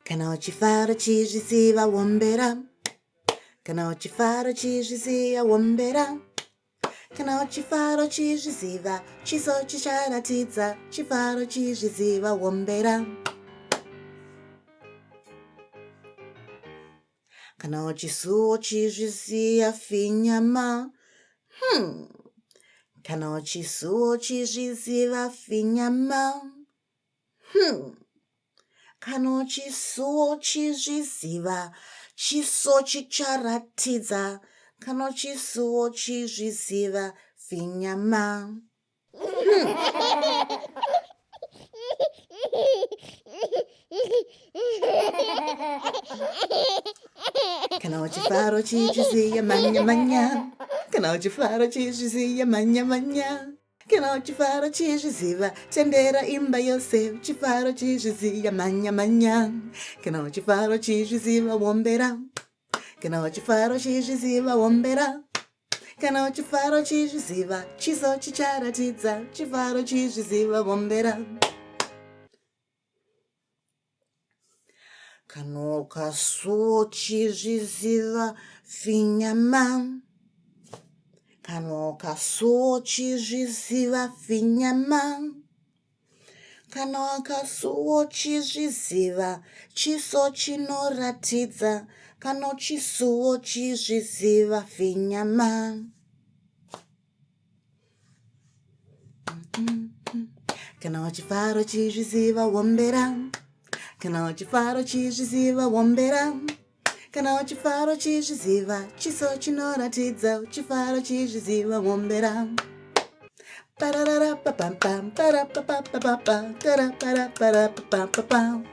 Kana chifaro chizviziva wombera. Kana chifaro chizviziva wombera. Kana chifaro chizviziva chiso chicharatidza chifaro chizviziva wombera. Kana chisuwo chizviziva finyama. Kana chisuwo chizviziva finyama. Kana chisuwo chizviziva chiso chicharatidza. Kana chisuwo chizviziva finyama. Kana chifaro chizviziva manya manya. Kana chifaro chizviziva manya manya. Kana chifaro chizviziva tendera imba yose. Chifaro chizviziva manya manya. Kana chifaro chizviziva wombera. Kana chifaro chizviziva wombera. Kana chifaro chizviziva chiso chicharatidza chifaro chizviziva wombera. Kana kasuwo chizviziva finyama. Kana kasuwo chizviziva finyama. Kana kasuwo chizviziva chiso chinoratidza. Kana chisuwo chizviziva finyama. Kana chifaro chizviziva wombera. Kana chifaro chizviziva wombera. Kana chifaro chizviziva chiso chinoratidza chifaro chizviziva wombera. Pararara pa pam pam para pa pa pa pa para para pa pam pam.